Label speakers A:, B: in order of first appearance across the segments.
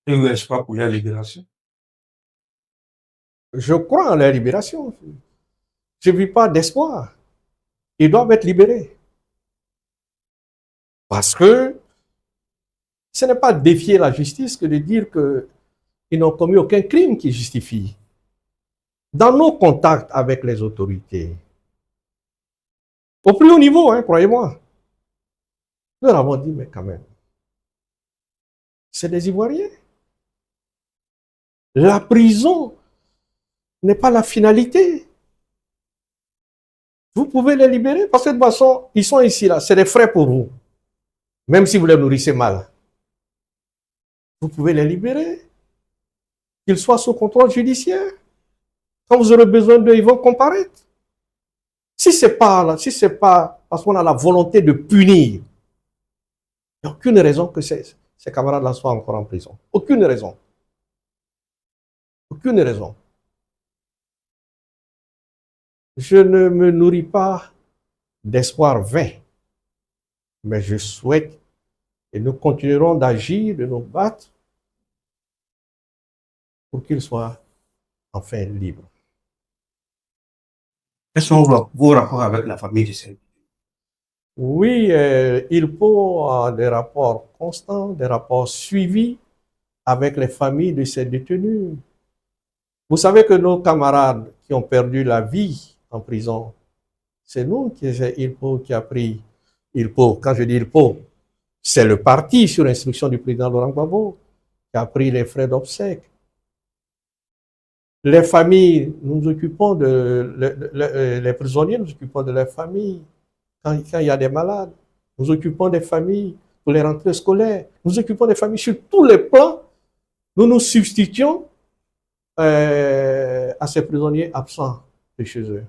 A: Et vous n'êtes pas pour la libération?
B: Je crois en leur libération. Je ne vis pas d'espoir. Ils doivent être libérés. Parce que ce n'est pas défier la justice que de dire qu'ils n'ont commis aucun crime qui justifie. Dans nos contacts avec les autorités, au plus haut niveau, hein, croyez-moi, nous leur avons dit, mais quand même, c'est des Ivoiriens. La prison n'est pas la finalité. Vous pouvez les libérer parce que de toute façon, ils sont ici, là. C'est des frais pour vous. Même si vous les nourrissez mal. Vous pouvez les libérer. Qu'ils soient sous contrôle judiciaire. Quand vous aurez besoin d'eux, ils vont comparaître. Si c'est pas parce qu'on a la volonté de punir, il n'y a aucune raison que ces camarades-là soient encore en prison. Aucune raison. Aucune raison. Je ne me nourris pas d'espoir vain, mais je souhaite, et nous continuerons d'agir, de nous battre pour qu'ils soient enfin libres.
A: Quels sont vos rapports avec la famille de ces?
B: Oui, il faut des rapports constants, des rapports suivis avec les familles de ces détenus. Vous savez que nos camarades qui ont perdu la vie en prison, c'est nous ILPO qui a pris ILPO. Quand je dis ILPO, c'est le parti sur instruction du président Laurent Gbagbo qui a pris les frais d'obsèques. Les familles, nous nous occupons les prisonniers, nous nous occupons de leurs familles. Quand il y a des malades, nous occupons des familles pour les rentrées scolaires. Nous occupons des familles sur tous les plans. Nous nous substituons à ces prisonniers absents de chez eux.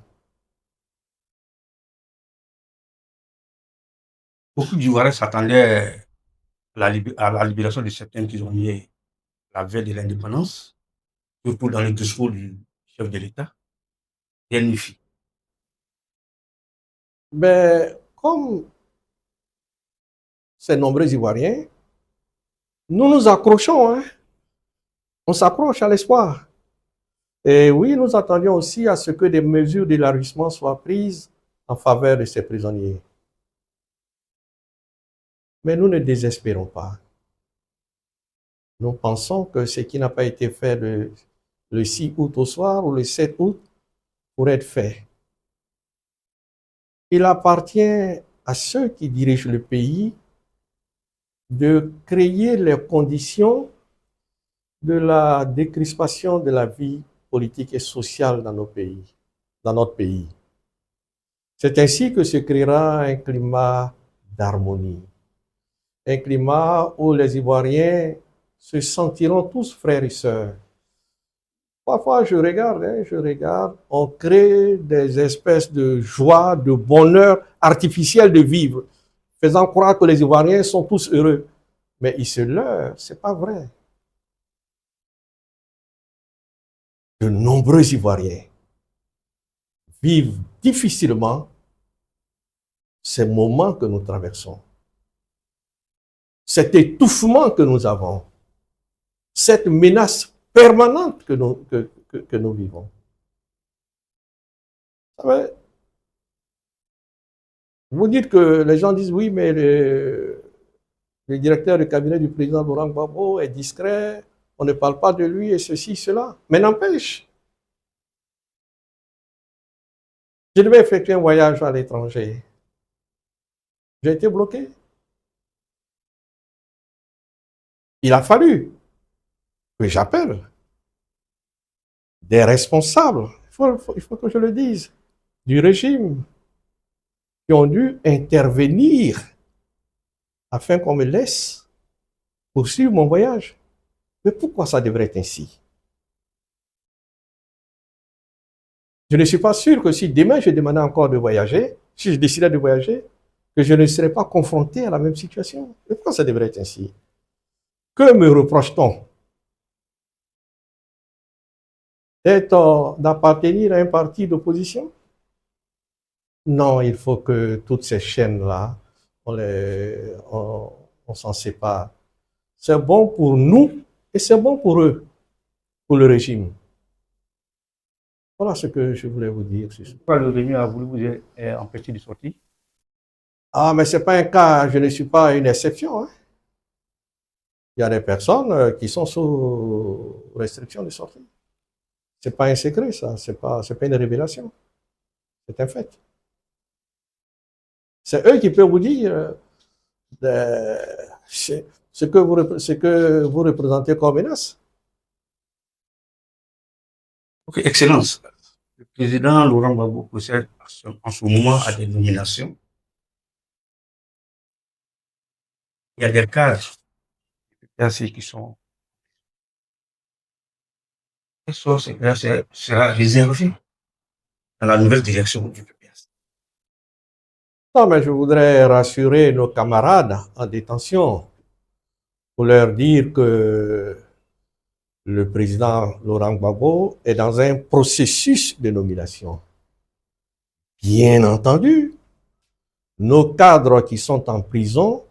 A: Beaucoup d'Ivoiriens s'attendaient à la libération de certains prisonniers la veille de l'indépendance, surtout dans le discours du chef de l'État. Rien n'y fit.
B: Mais comme ces nombreux Ivoiriens, nous nous accrochons, hein? On s'accroche à l'espoir. Et oui, nous attendions aussi à ce que des mesures d'élargissement soient prises en faveur de ces prisonniers. Mais nous ne désespérons pas. Nous pensons que ce qui n'a pas été fait le 6 août au soir ou le 7 août pourrait être fait. Il appartient à ceux qui dirigent le pays de créer les conditions de la décrispation de la vie politique et sociale dans notre pays. C'est ainsi que se créera un climat d'harmonie, un climat où les Ivoiriens se sentiront tous frères et sœurs. Parfois, je regarde, on crée des espèces de joie, de bonheur artificiel de vivre, faisant croire que les Ivoiriens sont tous heureux. Mais ils se leurrent, c'est pas vrai. De nombreux Ivoiriens vivent difficilement ces moments que nous traversons, cet étouffement que nous avons, cette menace permanente que nous vivons. Vous dites que les gens disent oui, mais le directeur du cabinet du président Laurent Gbagbo est discret, on ne parle pas de lui et ceci, cela. Mais n'empêche, je devais effectuer un voyage à l'étranger. J'ai été bloqué. Il a fallu que j'appelle des responsables, il faut que je le dise, du régime, qui ont dû intervenir afin qu'on me laisse poursuivre mon voyage. Mais pourquoi ça devrait être ainsi? Je ne suis pas sûr que si demain je demandais encore de voyager, si je décidais de voyager, que je ne serais pas confronté à la même situation. Mais pourquoi ça devrait être ainsi? Que me reproche-t-on? D'appartenir à un parti d'opposition? Non, il faut que toutes ces chaînes-là, on s'en sépare. C'est bon pour nous Et c'est bon pour eux, pour le régime. Voilà ce que je voulais vous dire.
A: Pourquoi le régime a voulu vous empêcher de sortir?
B: Ah, mais ce n'est pas un cas, je ne suis pas une exception. Hein. Il y a des personnes qui sont sous restriction de sortie. Ce n'est pas un secret, ça. Ce n'est pas une révélation. C'est un fait. C'est eux qui peuvent vous dire ce que vous représentez comme menace.
A: Ok, Excellence. Le président Laurent Gbagbo procède en ce moment à des nominations. Il y a des cadres qui sont. Ça sera réservé dans la nouvelle direction du PPS.
B: Non, mais je voudrais rassurer nos camarades en détention pour leur dire que le président Laurent Gbagbo est dans un processus de nomination. Bien entendu, nos cadres qui sont en prison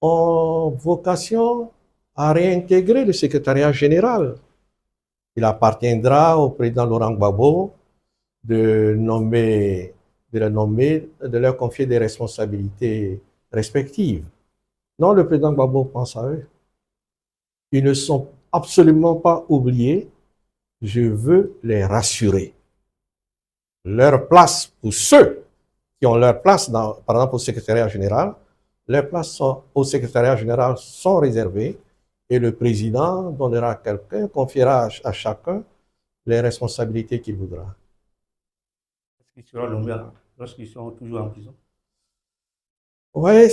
B: ont vocation à réintégrer le secrétariat général. Il appartiendra au président Laurent Gbagbo de leur confier des responsabilités respectives. Non, le président Gbagbo pense à eux. Ils ne sont absolument pas oubliés. Je veux les rassurer. Leur place, pour ceux qui ont leur place, par exemple au secrétariat général, leurs places au secrétariat général sont réservées et le président donnera à quelqu'un, confiera à chacun les responsabilités qu'il voudra.
A: Est-ce qu'ils seront nommés lorsqu'ils sont toujours en prison?
B: Oui,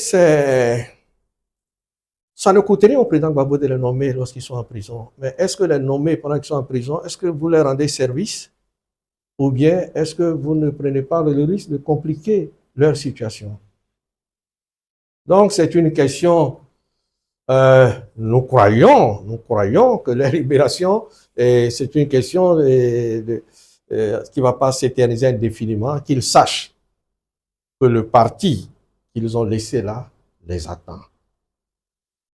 B: ça ne coûte rien au président Gbagbo de les nommer lorsqu'ils sont en prison. Mais est-ce que les nommer pendant qu'ils sont en prison, est-ce que vous leur rendez service? Ou bien est-ce que vous ne prenez pas le risque de compliquer leur situation? Donc c'est une question, nous croyons que la libération, c'est une question qui ne va pas s'éterniser indéfiniment, qu'ils sachent que le parti qu'ils ont laissé là les attend.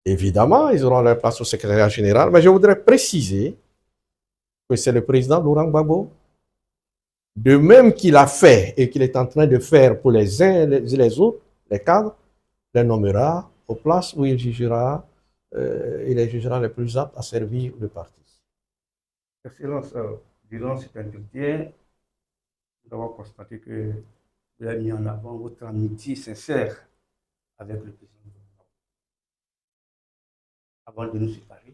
B: Évidemment, ils auront leur place au secrétariat général, mais je voudrais préciser que c'est le président Laurent Gbagbo, de même qu'il a fait et qu'il est en train de faire pour les uns et les autres, les cadres, les nommera aux places où il les jugera les plus aptes à servir le parti.
A: Excellence, durant cet entretien, nous avons constaté que vous avez mis en avant votre amitié sincère avec le président. Avant de nous séparer,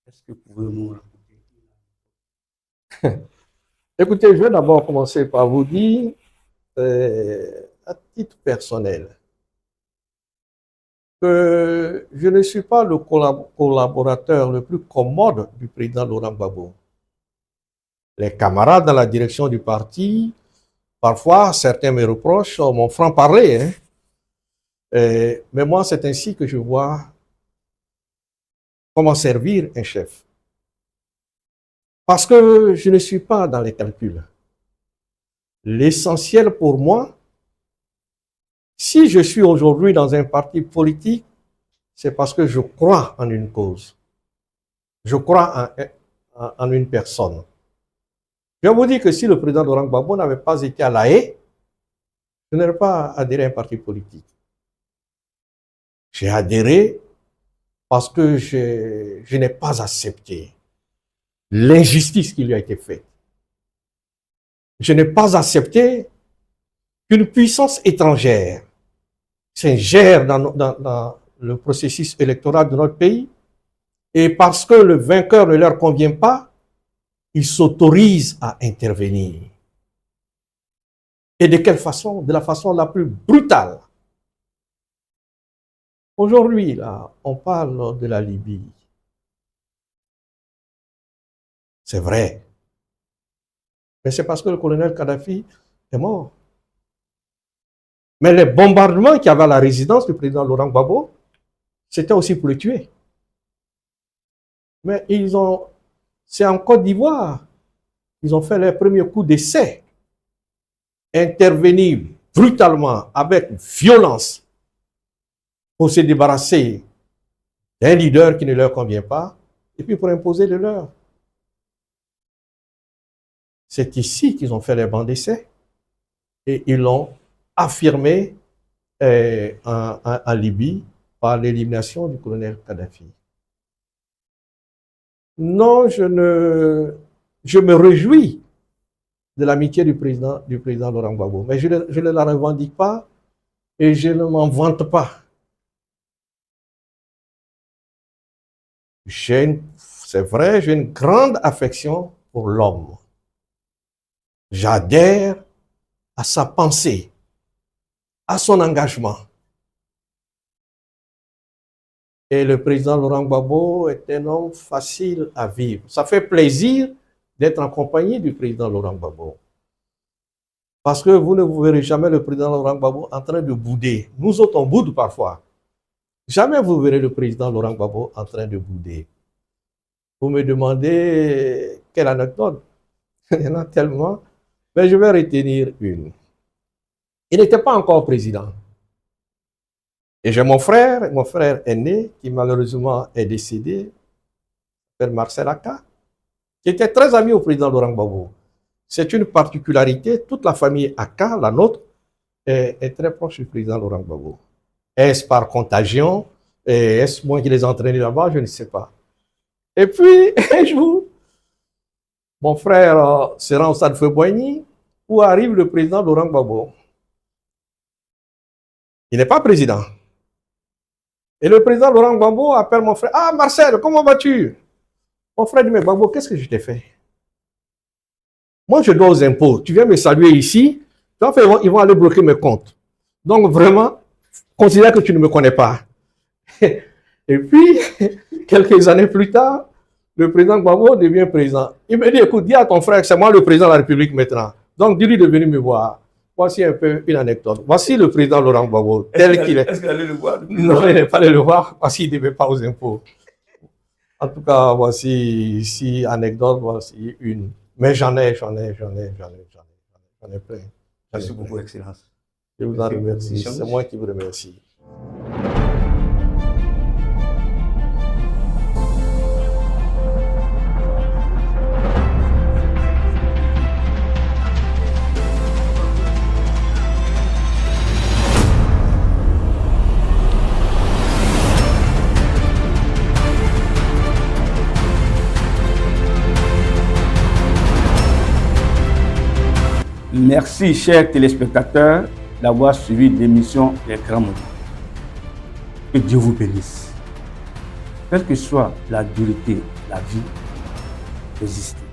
A: est-ce que vous pouvez nous raconter?
B: Écoutez, je vais d'abord commencer par vous dire, à titre personnel, que je ne suis pas le collaborateur le plus commode du président Laurent Gbagbo. Les camarades dans la direction du parti, parfois certains me reprochent mon franc-parler. Hein. Mais moi, c'est ainsi que je vois comment servir un chef. Parce que je ne suis pas dans les calculs. L'essentiel pour moi, si je suis aujourd'hui dans un parti politique, c'est parce que je crois en une cause. Je crois en une personne. Je vous dis que si le président Laurent Gbagbo n'avait pas été à La Haye, je n'aurais pas adhéré à un parti politique. J'ai adhéré parce que je n'ai pas accepté l'injustice qui lui a été faite. Je n'ai pas accepté qu'une puissance étrangère s'ingère dans le processus électoral de notre pays et parce que le vainqueur ne leur convient pas, ils s'autorisent à intervenir. Et de quelle façon? De la façon la plus brutale. Aujourd'hui, là, on parle de la Libye. C'est vrai. Mais c'est parce que le colonel Kadhafi est mort. Mais les bombardements qu'il y avait à la résidence du président Laurent Gbagbo, c'était aussi pour le tuer. Mais c'est en Côte d'Ivoire, ils ont fait leur premier coup d'essai. Intervenir brutalement, avec violence, pour se débarrasser d'un leader qui ne leur convient pas. et puis pour imposer le leur. C'est ici qu'ils ont fait les bancs d'essai et ils l'ont affirmé en Libye par l'élimination du colonel Kadhafi. Non, je me réjouis de l'amitié du président Laurent Gbagbo, mais je ne la revendique pas et je ne m'en vante pas. C'est vrai, j'ai une grande affection pour l'homme. J'adhère à sa pensée, à son engagement. Et le président Laurent Gbagbo est un homme facile à vivre. Ça fait plaisir d'être en compagnie du président Laurent Gbagbo. Parce que vous ne verrez jamais le président Laurent Gbagbo en train de bouder. Nous autres, on boude parfois. Jamais vous verrez le président Laurent Gbagbo en train de bouder. Vous me demandez quelle anecdote? Il y en a tellement. Mais je vais retenir une. Il n'était pas encore président. Et j'ai mon frère aîné, qui malheureusement est décédé, il s'appelle Marcel Aka, qui était très ami au président Laurent Gbagbo. C'est une particularité, toute la famille Aka, la nôtre, est très proche du président Laurent Gbagbo. Est-ce par contagion? Est-ce moi qui les ai entraînés là-bas? Je ne sais pas. Et puis, un jour, mon frère se rend au stade Feu-Boigny, où arrive le président Laurent Gbagbo. Il n'est pas président. Et le président Laurent Gbagbo appelle mon frère. Ah, Marcel, comment vas-tu? Mon frère dit, mais Gbagbo, qu'est-ce que je t'ai fait? Moi, je dois aux impôts. Tu viens me saluer ici. Ils vont aller bloquer mes comptes. Donc, vraiment, considère que tu ne me connais pas. Et puis, quelques années plus tard, le président Gbagbo devient président. Il me dit, écoute, dis à ton frère que c'est moi le président de la République maintenant. Donc, dis-lui de venir me voir. Voici un peu une anecdote. Voici le président Laurent Gbagbo, tel qu'il est.
A: Est-ce qu'il allait le voir?
B: Non, il n'est pas allé le voir parce qu'il ne devait pas aux impôts. En tout cas, voici ici anecdote, voici une. Mais j'en ai plein.
A: Merci beaucoup, Excellence.
B: Je vous en remercie. C'est moi qui vous remercie.
A: Merci, chers téléspectateurs, d'avoir suivi l'émission Les Grands Moments. Que Dieu vous bénisse. Quelle que soit la dureté, la vie, résistez.